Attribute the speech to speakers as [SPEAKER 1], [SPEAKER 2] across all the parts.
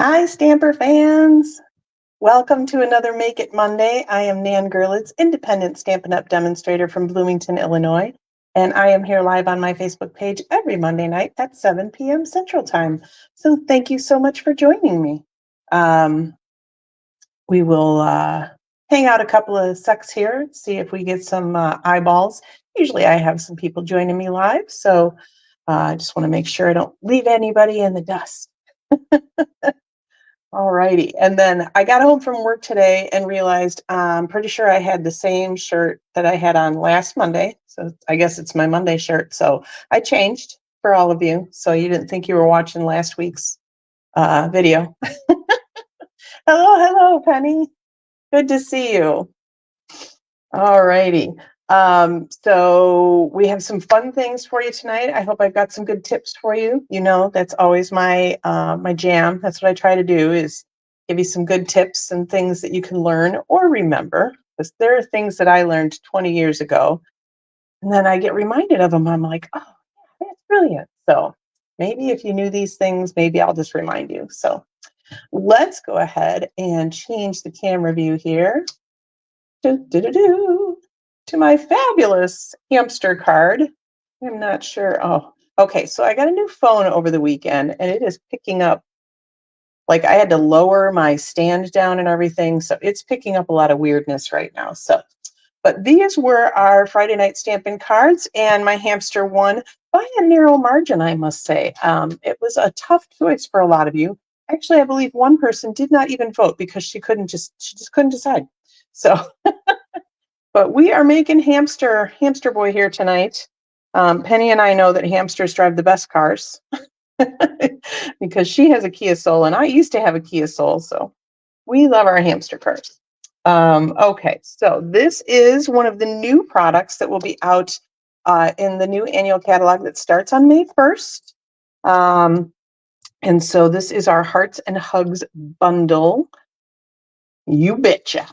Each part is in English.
[SPEAKER 1] Hi, Stamper fans. Welcome to another Make It Monday. I am Nan Gerlitz, independent Stampin' Up! Demonstrator from Bloomington, Illinois, and I am here live on my Facebook page every Monday night at 7 p.m. Central Time. So thank you so much for joining me. We will hang out a couple of secs here, see if we get some eyeballs. Usually I have some people joining me live, so I just want to make sure I don't leave anybody in the dust. All righty. And then I got home from work today and realized I'm pretty sure I had the same shirt that I had on last Monday. So I guess it's my Monday shirt. So I changed for all of you. So you didn't think you were watching last week's video. Hello, Penny. Good to see you. All righty. So we have some fun things for you tonight. I hope I've got some good tips for you. You know, that's always my my jam. That's what I try to do, is give you some good tips and things that you can learn or remember. Because there are things that I learned 20 years ago, and then I get reminded of them. I'm like, oh, yeah, that's brilliant. So maybe if you knew these things, maybe I'll just remind you. So let's go ahead and change the camera view here. To my fabulous hamster card. I'm not sure. Oh, okay. So I got a new phone over the weekend and it is picking up. Like, I had to lower my stand down and everything. So it's picking up a lot of weirdness right now. So, but these were our Friday night stamping cards, and my hamster won by a narrow margin, I must say. It was a tough choice for a lot of you. Actually, I believe one person did not even vote because she just couldn't decide. So but we are making hamster boy here tonight. Penny and I know that hamsters drive the best cars because she has a Kia Soul and I used to have a Kia Soul, so we love our hamster cars. Okay, so this is one of the new products that will be out in the new annual catalog that starts on May 1st. And so this is our Hearts and Hugs bundle. You betcha.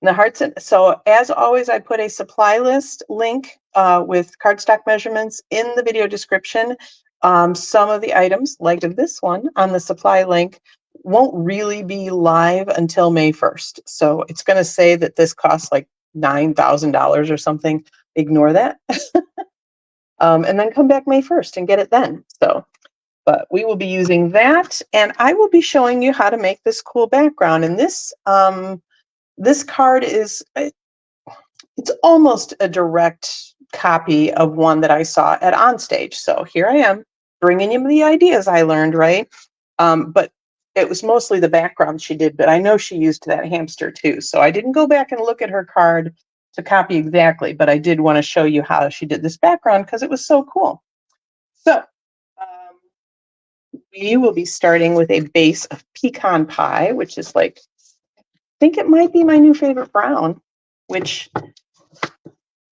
[SPEAKER 1] The hearts. So as always, I put a supply list link with cardstock measurements in the video description. Some of the items, like this one on the supply link, won't really be live until May 1st. So it's going to say that this costs like $9,000 or something. Ignore that. And then come back May 1st and get it then. So, but we will be using that, and I will be showing you how to make this cool background. And this card is, it's almost a direct copy of one that I saw at Onstage. So here I am bringing you the ideas I learned, right? But it was mostly the background she did, but I know she used that hamster too. So I didn't go back and look at her card to copy exactly, but I did want to show you how she did this background because it was so cool. So we will be starting with a base of pecan pie, which is like, think it might be my new favorite brown, which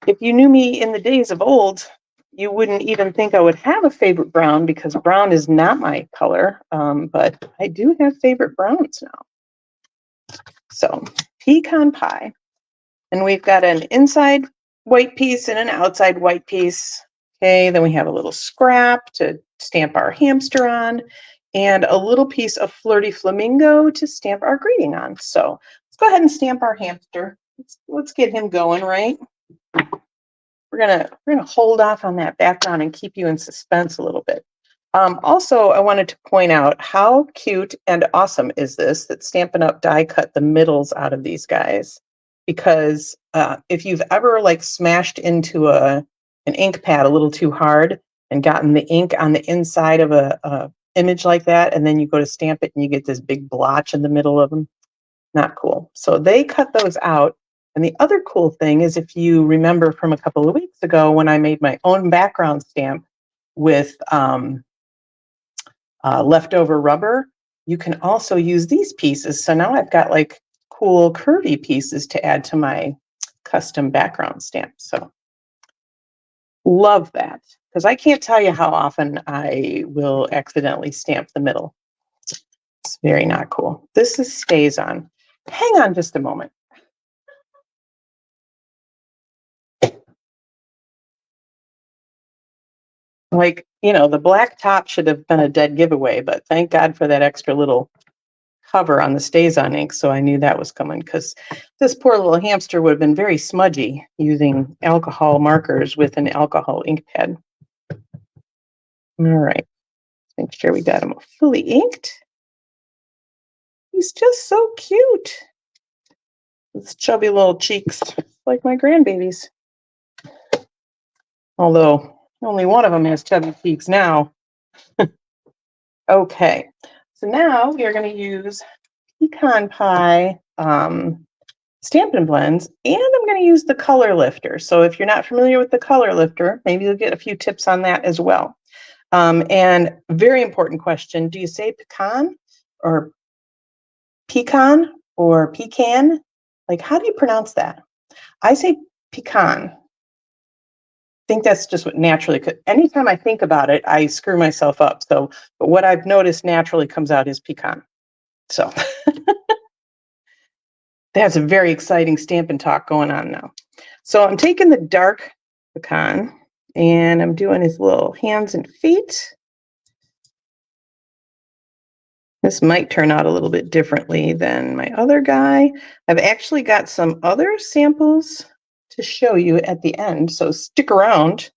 [SPEAKER 1] if you knew me in the days of old, you wouldn't even think I would have a favorite brown because brown is not my color, but I do have favorite browns now. So pecan pie, and we've got an inside white piece and an outside white piece. Okay, then we have a little scrap to stamp our hamster on, and a little piece of Flirty Flamingo to stamp our greeting on. So let's go ahead and stamp our hamster. Let's get him going, right? We're gonna hold off on that background and keep you in suspense a little bit. Also, I wanted to point out how cute and awesome is this that Stampin' Up! Die cut the middles out of these guys. Because if you've ever like smashed into an ink pad a little too hard and gotten the ink on the inside of a image like that, and then you go to stamp it and you get this big blotch in the middle of them, not cool. So they cut those out. And the other cool thing is, if you remember from a couple of weeks ago when I made my own background stamp with leftover rubber, you can also use these pieces. So now I've got like cool curvy pieces to add to my custom background stamp. So love that, because I can't tell you how often I will accidentally stamp the middle. It's very not cool. This is stays on. Hang on just a moment. Like, you know, the black top should have been a dead giveaway, but thank God for that extra little cover on the StazOn ink, so I knew that was coming, because this poor little hamster would have been very smudgy using alcohol markers with an alcohol ink pad. All right, make sure we got him fully inked. He's just so cute. His chubby little cheeks, like my grandbabies. Although only one of them has chubby cheeks now. Okay, so now we are going to use pecan pie Stampin' Blends, and I'm going to use the color lifter. So if you're not familiar with the color lifter, maybe you'll get a few tips on that as well. And very important question, do you say pecan or pecan or pecan? Like, how do you pronounce that? I say pecan. I think that's just what naturally, anytime I think about it, I screw myself up. So, but what I've noticed naturally comes out is pecan. So that's a very exciting Stampin' Talk going on now. So I'm taking the dark pecan and I'm doing his little hands and feet. This might turn out a little bit differently than my other guy. I've actually got some other samples to show you at the end, so stick around.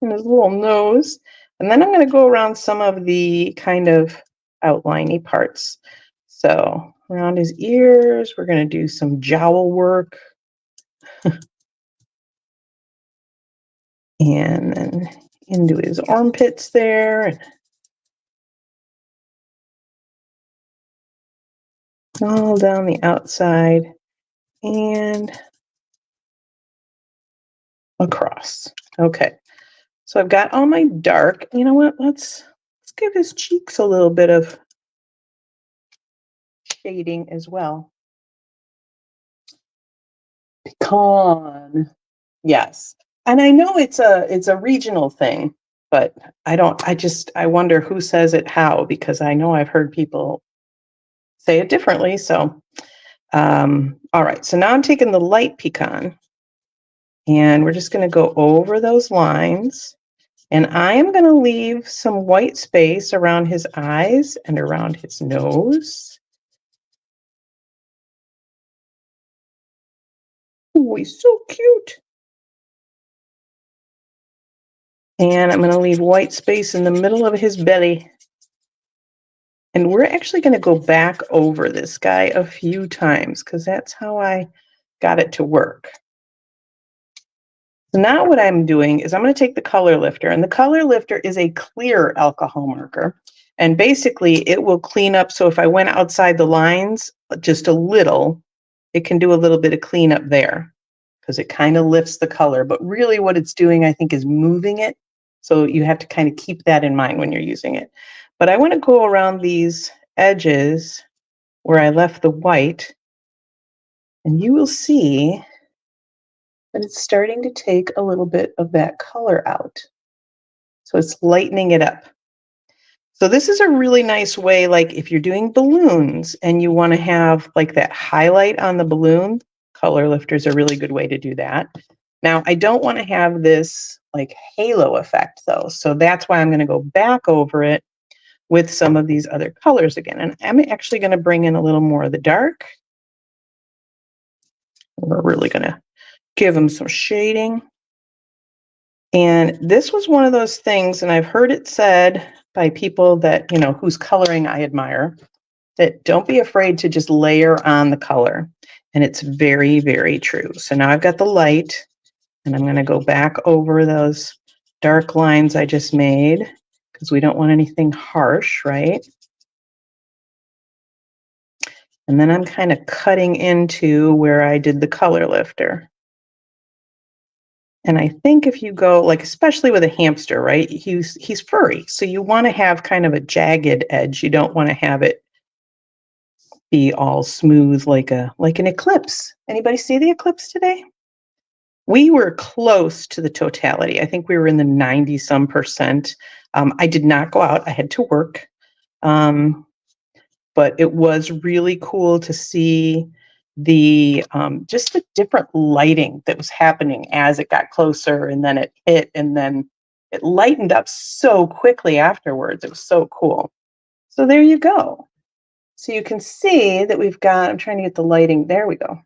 [SPEAKER 1] And his little nose. And then I'm going to go around some of the kind of outliney parts. So around his ears, we're going to do some jowl work. And then into his armpits there. All down the outside and across. Okay, so I've got all my dark. You know what? Let's give his cheeks a little bit of shading as well. Pecan, yes. And I know it's a regional thing, but I wonder who says it how, because I know I've heard people say it differently. So, all right. So now I'm taking the light pecan. And we're just going to go over those lines. And I am going to leave some white space around his eyes and around his nose. Oh, he's so cute. And I'm going to leave white space in the middle of his belly. And we're actually going to go back over this guy a few times because that's how I got it to work. So now what I'm doing is I'm going to take the color lifter, and the color lifter is a clear alcohol marker. And basically it will clean up. So if I went outside the lines just a little, it can do a little bit of cleanup there because it kind of lifts the color. But really what it's doing, I think, is moving it. So you have to kind of keep that in mind when you're using it. But I want to go around these edges where I left the white, and you will see that it's starting to take a little bit of that color out. So it's lightening it up. So this is a really nice way, like if you're doing balloons and you want to have like that highlight on the balloon, color lifter is a really good way to do that. Now, I don't want to have this like halo effect though. So that's why I'm going to go back over it with some of these other colors again. And I'm actually going to bring in a little more of the dark. We're really going to give them some shading. And this was one of those things, and I've heard it said by people that, you know, whose coloring I admire, that don't be afraid to just layer on the color. And it's very, very true. So now I've got the light, and I'm going to go back over those dark lines I just made because we don't want anything harsh, right? And then I'm kind of cutting into where I did the color lifter. And I think if you go, like, especially with a hamster, right? He's furry, so you want to have kind of a jagged edge. You don't want to have it be all smooth like an eclipse. Anybody see the eclipse today? We were close to the totality. I think we were in the 90-some percent. I did not go out. I had to work. But it was really cool to see the just the different lighting that was happening as it got closer, and then it hit, and then it lightened up so quickly afterwards. It was so cool. So there you go. So you can see that we've got, I'm trying to get the lighting, there we go.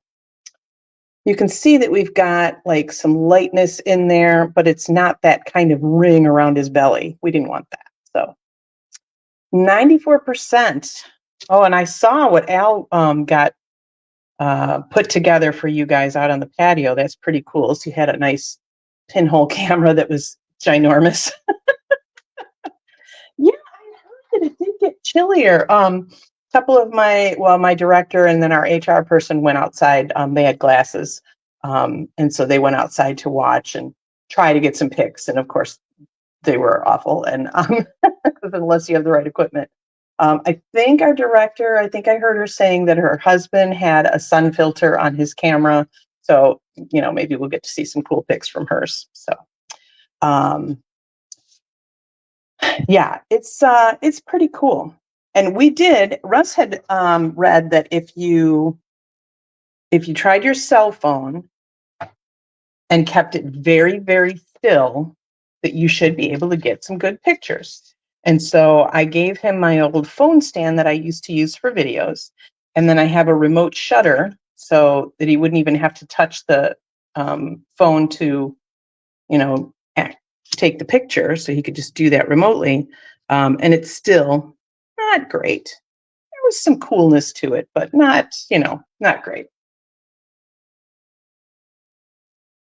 [SPEAKER 1] You can see that we've got like some lightness in there, but it's not that kind of ring around his belly. We didn't want that. So 94%. Oh, and I saw what Al got put together for you guys out on the patio. That's pretty cool. So you had a nice pinhole camera that was ginormous. Yeah, I heard that it did get chillier. Couple of my director and then our HR person went outside. They had glasses. And so they went outside to watch and try to get some pics. And of course, they were awful. And unless you have the right equipment. I think our director, I think I heard her saying that her husband had a sun filter on his camera. So, you know, maybe we'll get to see some cool pics from hers. So, yeah, it's pretty cool. And Russ had read that if you tried your cell phone and kept it very, very still, that you should be able to get some good pictures. And so I gave him my old phone stand that I used to use for videos. And then I have a remote shutter so that he wouldn't even have to touch the phone to, you know, take the picture. So he could just do that remotely. And it's still not great. There was some coolness to it, but not, you know, not great.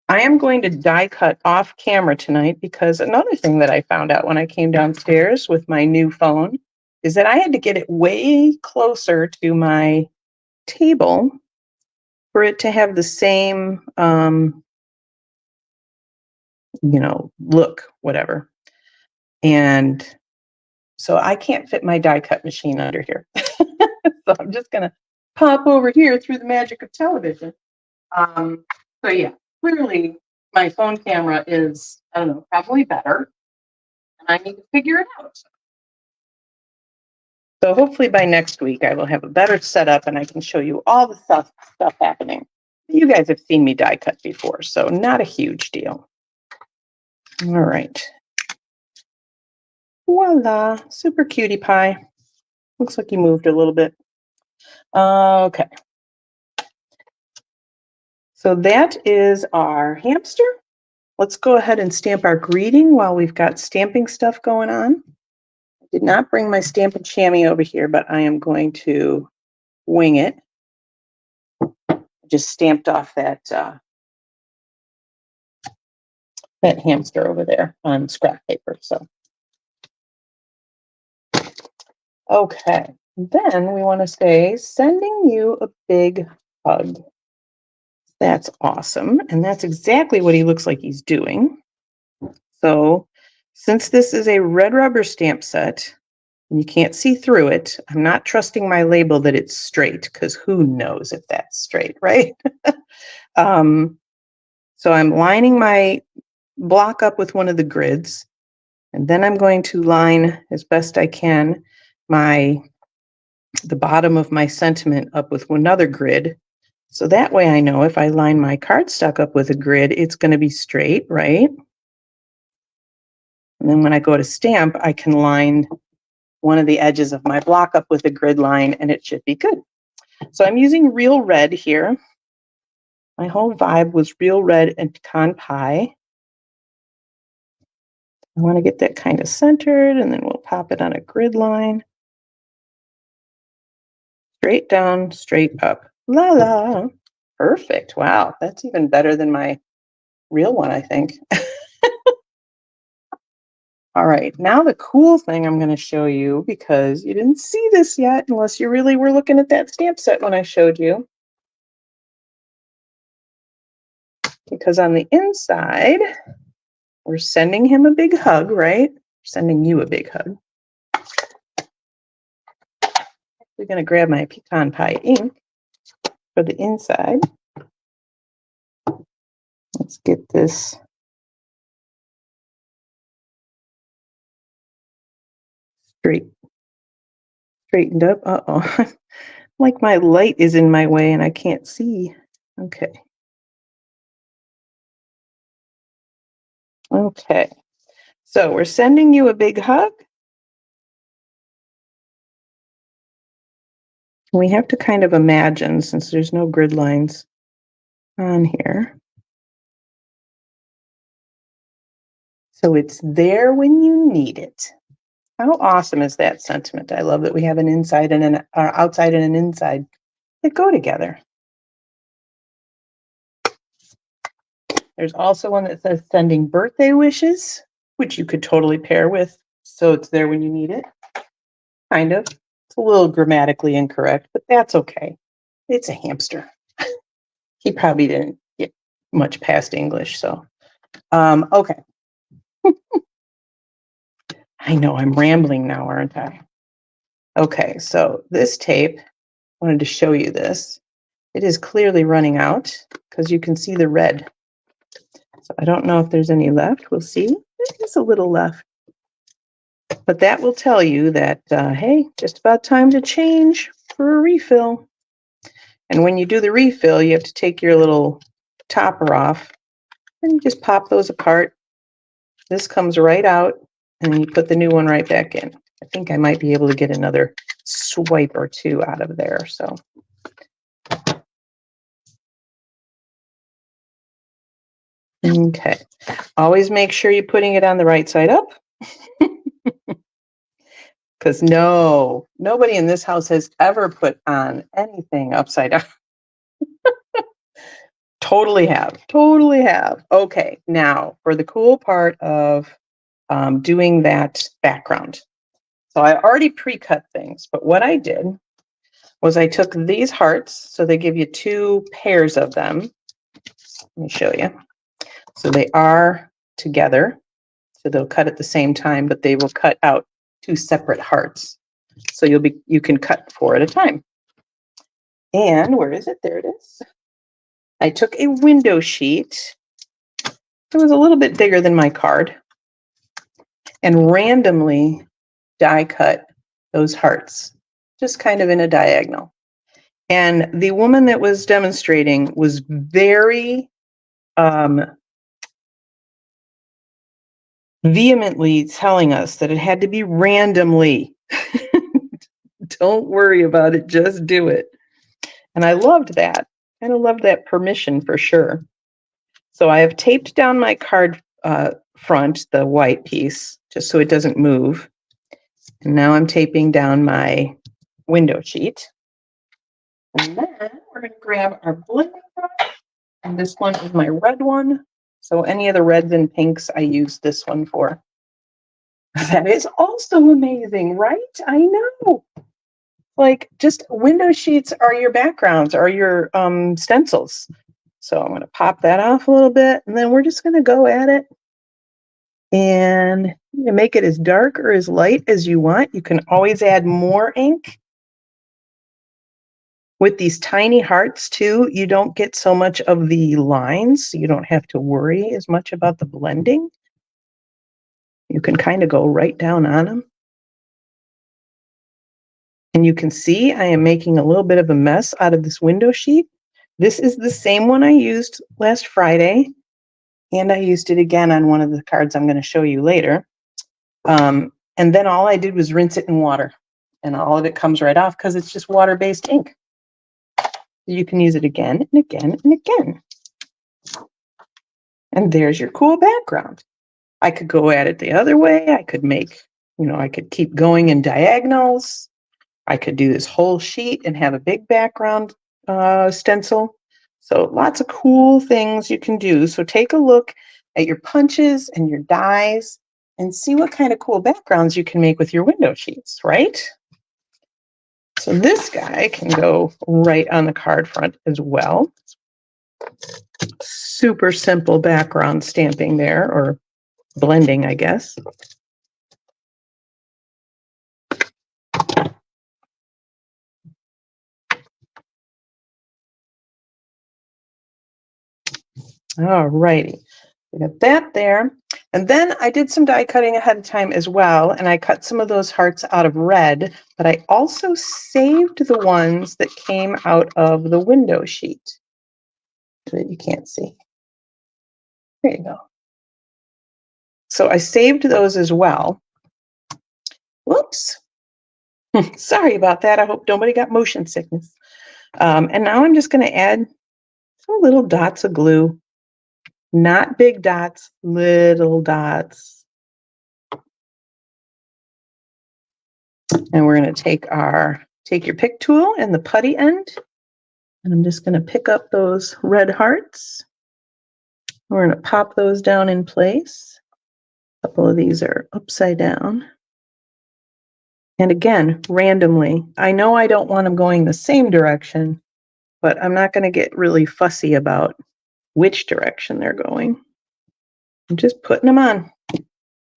[SPEAKER 1] I am going to die cut off camera tonight because another thing that I found out when I came downstairs with my new phone is that I had to get it way closer to my table for it to have the same, you know, look, whatever. And so I can't fit my die cut machine under here. So I'm just going to pop over here through the magic of television. So yeah, clearly my phone camera is, I don't know, probably better. And I need to figure it out. So hopefully by next week I will have a better setup and I can show you all the stuff happening. You guys have seen me die cut before, so not a huge deal. All right. Voila, super cutie pie. Looks like you moved a little bit. Okay. So that is our hamster. Let's go ahead and stamp our greeting while we've got stamping stuff going on. I did not bring my Stampin' Chamois over here, but I am going to wing it. I just stamped off that that hamster over there on scrap paper. So, okay. Then we want to say, sending you a big hug. That's awesome. And that's exactly what he looks like he's doing. So since this is a red rubber stamp set, and you can't see through it, I'm not trusting my label that it's straight, because who knows if that's straight, right? So I'm lining my block up with one of the grids, and then I'm going to line as best I can the bottom of my sentiment up with another grid. So that way I know if I line my cardstock up with a grid, it's going to be straight, right? And then when I go to stamp, I can line one of the edges of my block up with a grid line and it should be good. So I'm using real red here. My whole vibe was real red and pecan pie. I want to get that kind of centered and then we'll pop it on a grid line. Straight down, straight up. La la. Perfect. Wow, that's even better than my real one, I think. All right, now the cool thing I'm going to show you, because you didn't see this yet unless you really were looking at that stamp set when I showed you. Because on the inside, we're sending him a big hug, right? Sending you a big hug. We're going to grab my pecan pie ink for the inside. Let's get this straightened up. Uh-oh. Like my light is in my way and I can't see. Okay. Okay. So we're sending you a big hug. We have to kind of imagine, since there's no grid lines on here. So it's there when you need it. How awesome is that sentiment? I love that we have an inside and an outside and an inside that go together. There's also one that says sending birthday wishes, which you could totally pair with, so it's there when you need it. Kind of. It's a little grammatically incorrect, but that's okay. It's a hamster. He probably didn't get much past English, so. Okay. I know I'm rambling now, aren't I? Okay, so this tape, I wanted to show you this. It is clearly running out because you can see the red. So I don't know if there's any left. We'll see. There's a little left. But that will tell you that, hey, just about time to change for a refill. And when you do the refill, you have to take your little topper off and you just pop those apart. This comes right out and then you put the new one right back in. I think I might be able to get another swipe or two out of there. So. Okay. Always make sure you're putting it on the right side up. Because nobody in this house has ever put on anything upside down. Totally have. Okay, now for the cool part of doing that background. So I already pre-cut things, but what I did was I took these hearts, so they give you two pairs of them. Let me show you. So they are together, so they'll cut at the same time, but they will cut out two separate hearts. So you can cut 4 at a time. And where is it? There it is. I took a window sheet. It was a little bit bigger than my card. And randomly die cut those hearts, just kind of in a diagonal. And the woman that was demonstrating was very vehemently telling us that it had to be randomly. Don't worry about it, just do it. And I loved that. I loved that permission for sure. So I have taped down my card front, the white piece, just so it doesn't move. And now I'm taping down my window sheet. And then we're going to grab our blending brush. And this one is my red one. So any of the reds and pinks, I use this one for. That is also amazing, right? I know. Like, just window sheets are your backgrounds, are your stencils. So I'm going to pop that off a little bit, and then we're just going to go at it. And you make it as dark or as light as you want. You can always add more ink. With these tiny hearts, too, you don't get so much of the lines. So you don't have to worry as much about the blending. You can kind of go right down on them. And you can see I am making a little bit of a mess out of this window sheet. This is the same one I used last Friday, and I used it again on one of the cards I'm going to show you later. And then all I did was rinse it in water, and all of it comes right off because it's just water-based ink. You can use it again and again and again. And there's your cool background. I could go at it the other way. I could make, I could keep going in diagonals. I could do this whole sheet and have a big background stencil. So lots of cool things you can do. So take a look at your punches and your dies and see what kind of cool backgrounds you can make with your window sheets, right? So this guy can go right on the card front as well. Super simple background stamping there, or blending, I guess. All righty, we got that there. And then I did some die cutting ahead of time as well, and I cut some of those hearts out of red, but I also saved the ones that came out of the window sheet that you can't see. There you go. So I saved those as well. Whoops. Sorry about that. I hope nobody got motion sickness. And now I'm just going to add some little dots of glue. Not big dots, little dots. And we're going to take your pick tool and the putty end. And I'm just going to pick up those red hearts. We're going to pop those down in place. A couple of these are upside down. And again, randomly. I know I don't want them going the same direction, but I'm not going to get really fussy about which direction they're going. I'm just putting them on.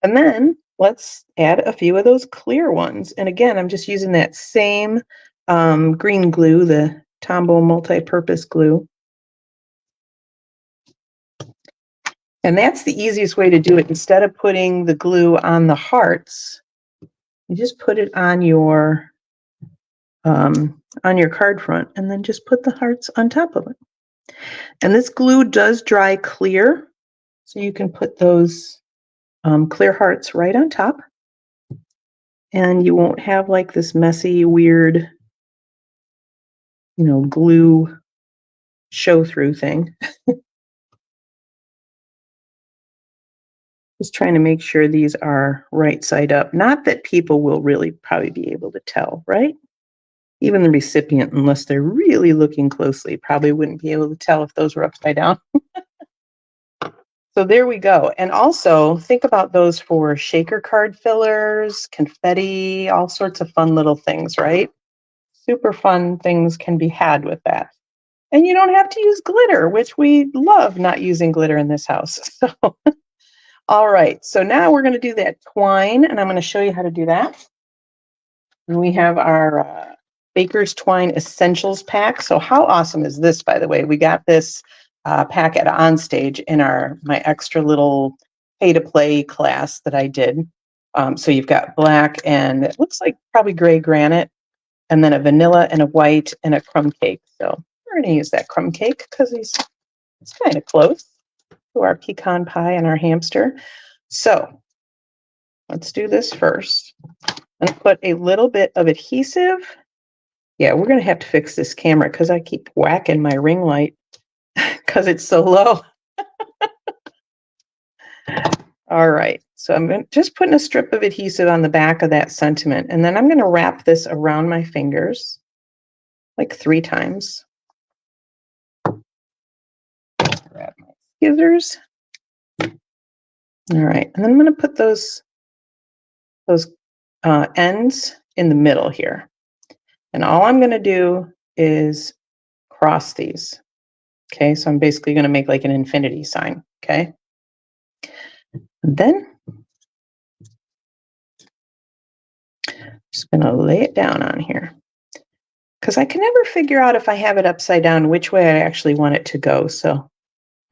[SPEAKER 1] And then let's add a few of those clear ones. And again, I'm just using that same green glue, the Tombow multi-purpose glue. And that's the easiest way to do it. Instead of putting the glue on the hearts, you just put it on your card front and then just put the hearts on top of it. And this glue does dry clear, so you can put those clear hearts right on top. And you won't have like this messy, weird, glue show through thing. Just trying to make sure these are right side up. Not that people will really probably be able to tell, right? Even the recipient, unless they're really looking closely, probably wouldn't be able to tell if those were upside down. So there we go. And also think about those for shaker card fillers, confetti, all sorts of fun little things, right? Super fun things can be had with that. And you don't have to use glitter, which we love not using glitter in this house. So, all right. So now we're going to do that twine, and I'm going to show you how to do that. And we have our Baker's Twine Essentials pack. So how awesome is this, by the way? We got this pack at Onstage in my extra little pay-to-play class that I did. So you've got black and it looks like probably gray granite, and then a vanilla and a white and a crumb cake. So we're going to use that crumb cake because it's kind of close to our pecan pie and our hamster. So let's do this first. I'm going to put a little bit of adhesive. Yeah, we're going to have to fix this camera because I keep whacking my ring light because it's so low. All right, so I'm just putting a strip of adhesive on the back of that sentiment, and then I'm going to wrap this around my fingers like 3 times. Grab my scissors. All right, and then I'm going to put those ends in the middle here. And all I'm going to do is cross these. Okay, so I'm basically going to make like an infinity sign. Okay. And then just going to lay it down on here because I can never figure out if I have it upside down which way I actually want it to go. So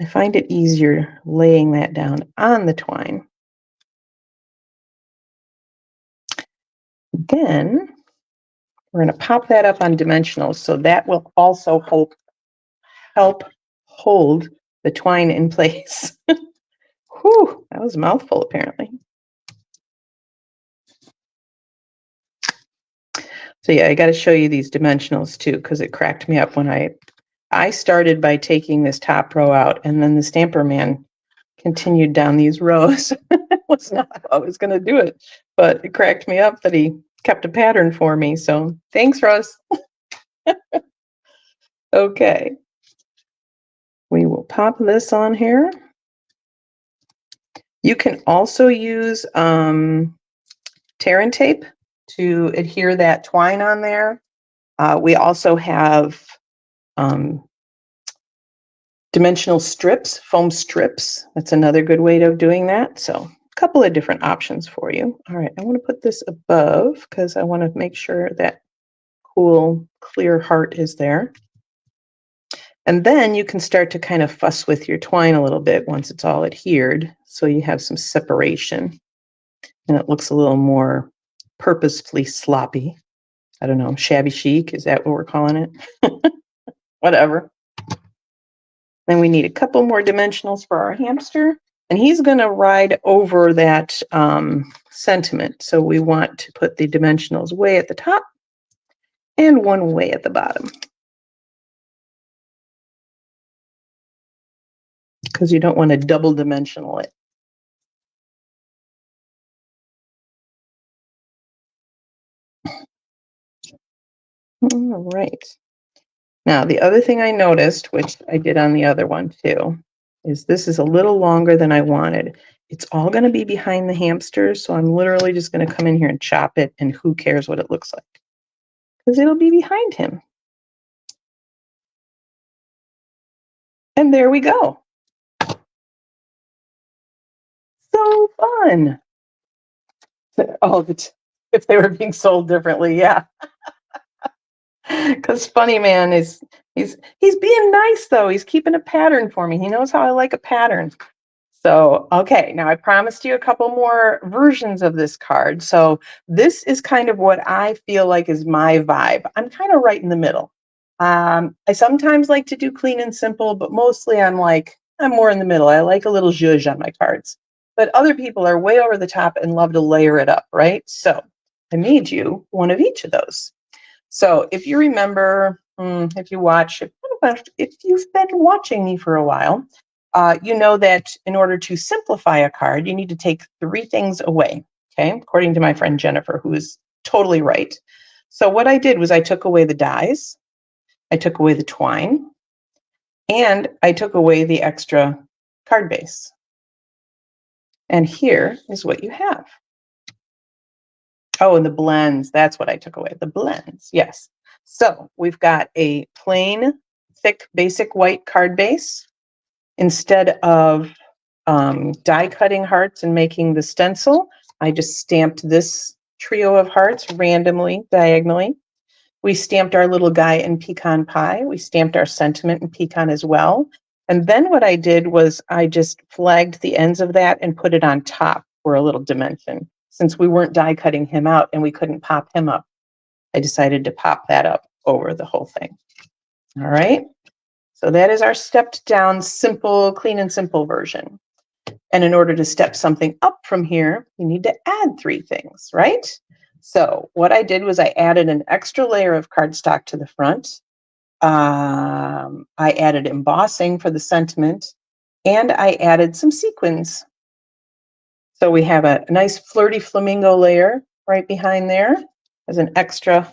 [SPEAKER 1] I find it easier laying that down on the twine. Then we're going to pop that up on dimensionals, so that will also help hold the twine in place. Whew, that was a mouthful apparently. So yeah, I got to show you these dimensionals too, because it cracked me up when I started by taking this top row out, and then the stamper man continued down these rows. It was not how I was going to do it, but it cracked me up that he kept a pattern for me. So thanks, Russ. Okay. We will pop this on here. You can also use Terran tape to adhere that twine on there. We also have dimensional strips, foam strips. That's another good way of doing that. So a couple of different options for you. All right, I want to put this above because I want to make sure that cool, clear heart is there. And then you can start to kind of fuss with your twine a little bit once it's all adhered, so you have some separation and it looks a little more purposefully sloppy. I don't know, shabby chic, is that what we're calling it? Whatever. Then we need a couple more dimensionals for our hamster. And he's going to ride over that sentiment. So we want to put the dimensionals way at the top and one way at the bottom, because you don't want to double dimensional it. All right. Now, the other thing I noticed, which I did on the other one too, is this is a little longer than I wanted. It's all going to be behind the hamsters, so I'm literally just going to come in here and chop it, and who cares what it looks like? Because it'll be behind him. And there we go. So fun. Oh, if they were being sold differently, yeah. Because Funny Man is he's being nice though. He's keeping a pattern for me. He knows how I like a pattern. So, okay, now I promised you a couple more versions of this card. So this is kind of what I feel like is my vibe. I'm kind of right in the middle. I sometimes like to do clean and simple, but mostly I'm more in the middle. I like a little zhuzh on my cards. But other people are way over the top and love to layer it up, right? So I made you one of each of those. So if you remember, if you've been watching me for a while, you know that in order to simplify a card, you need to take 3 things away, okay? According to my friend Jennifer, who is totally right. So what I did was I took away the dies, I took away the twine, and I took away the extra card base. And here is what you have. Oh, and the blends, that's what I took away, the blends, yes. So we've got a plain, thick, basic white card base. Instead of die cutting hearts and making the stencil, I just stamped this trio of hearts randomly, diagonally. We stamped our little guy in pecan pie. We stamped our sentiment in pecan as well. And then what I did was I just flagged the ends of that and put it on top for a little dimension. Since we weren't die cutting him out and we couldn't pop him up, I decided to pop that up over the whole thing. All right. So that is our stepped down, simple, clean and simple version. And in order to step something up from here, you need to add 3 things, right? So what I did was I added an extra layer of cardstock to the front. I added embossing for the sentiment, and I added some sequins. So we have a nice flirty flamingo layer right behind there as an extra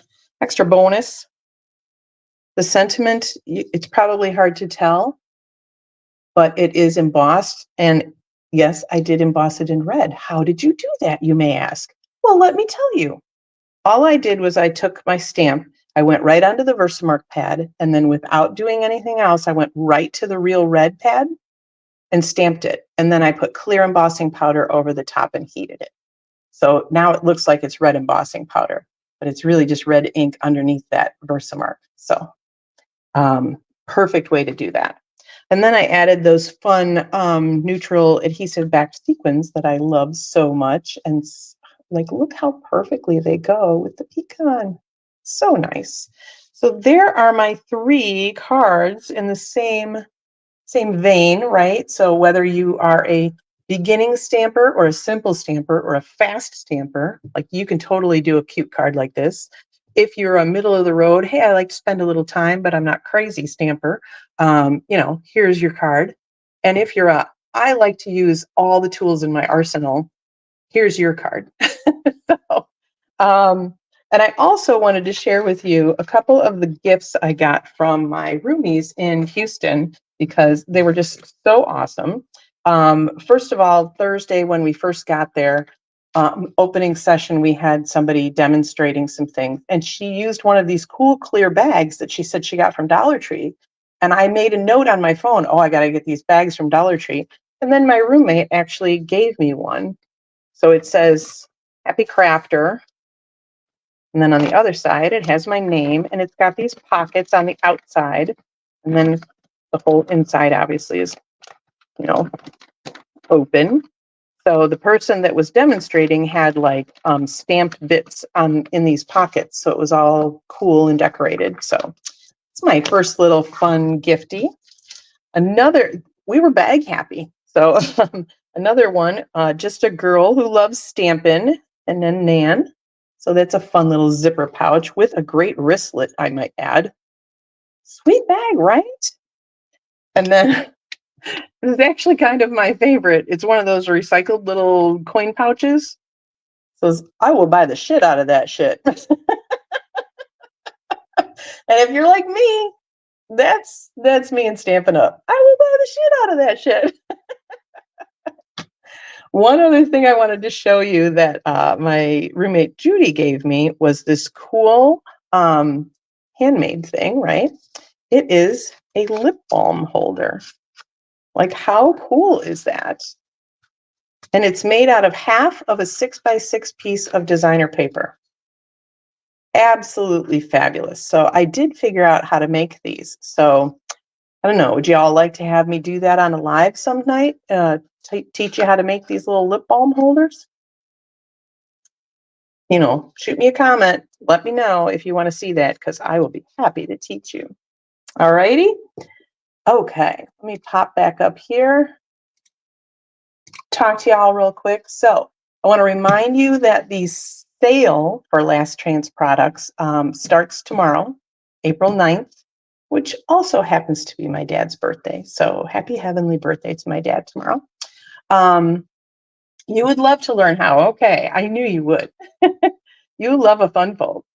[SPEAKER 1] bonus. The sentiment, it's probably hard to tell, but it is embossed. And yes, I did emboss it in red. How did you do that, you may ask? Well, let me tell you. All I did was I took my stamp, I went right onto the Versamark pad, and then without doing anything else, I went right to the real red pad and stamped it. And then I put clear embossing powder over the top and heated it. So now it looks like it's red embossing powder, but it's really just red ink underneath that Versamark. So perfect way to do that. And then I added those fun neutral adhesive backed sequins that I love so much. And look how perfectly they go with the pecan. So nice. So there are my 3 cards in the same vein, right? So whether you are a beginning stamper or a simple stamper or a fast stamper, like you can totally do a cute card like this. If you're a middle of the road, hey, I like to spend a little time, but I'm not crazy stamper, here's your card. And if you're I like to use all the tools in my arsenal, here's your card. So, and I also wanted to share with you a couple of the gifts I got from my roomies in Houston because they were just so awesome. First of all, Thursday when we first got there, opening session, we had somebody demonstrating some things, and she used one of these cool clear bags that she said she got from Dollar Tree. And I made a note on my phone, oh, I got to get these bags from Dollar Tree. And then my roommate actually gave me one. So it says Happy Crafter. And then on the other side, it has my name, and it's got these pockets on the outside. And then the whole inside obviously is, open. So the person that was demonstrating had stamped bits in these pockets. So it was all cool and decorated. So it's my first little fun gifty. We were bag happy. So Another one, just a girl who loves stampin', and then Nan. So that's a fun little zipper pouch with a great wristlet, I might add. Sweet bag, right? And then this is actually kind of my favorite. It's one of those recycled little coin pouches. So I will buy the shit out of that shit. And if you're like me, that's me and Stampin' Up. I will buy the shit out of that shit. One other thing I wanted to show you that my roommate Judy gave me was this cool handmade thing, right? It is a lip balm holder. Like, how cool is that? And it's made out of half of a 6x6 piece of designer paper. Absolutely fabulous. So I did figure out how to make these. So I don't know, would you all like to have me do that on a live some night? Teach you how to make these little lip balm holders? You know, shoot me a comment. Let me know if you want to see that, because I will be happy to teach you. All righty. Okay, let me pop back up here. Talk to y'all real quick. So I want to remind you that the sale for Last Chance products starts tomorrow, April 9th, which also happens to be my dad's birthday. So happy heavenly birthday to my dad tomorrow. You would love to learn how. Okay, I knew you would. You love a fun fold.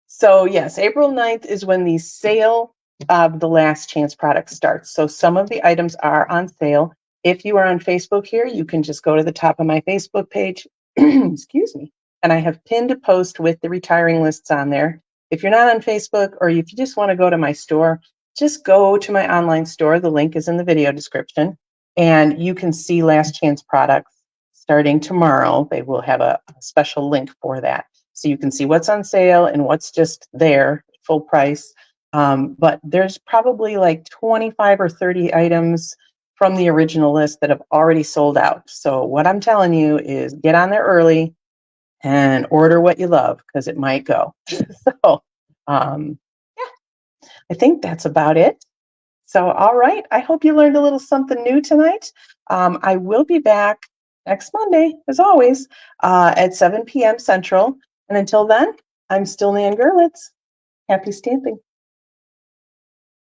[SPEAKER 1] So yes, April 9th is when the sale of the Last Chance products starts. So some of the items are on sale. If you are on Facebook here, you can just go to the top of my Facebook page, excuse me, and I have pinned a post with the retiring lists on there. If you're not on Facebook, or if you just want to go to my store, just go to my online store. The link is in the video description, and you can see Last Chance products starting tomorrow. They will have a special link for that. So you can see what's on sale and what's just there, full price. But there's probably like 25 or 30 items from the original list that have already sold out. So what I'm telling you is get on there early and order what you love, because it might go. So yeah, I think that's about it. So, all right, I hope you learned a little something new tonight. I will be back next Monday, as always, at 7 p.m. Central. And until then, I'm still Nan Gerlitz. Happy stamping.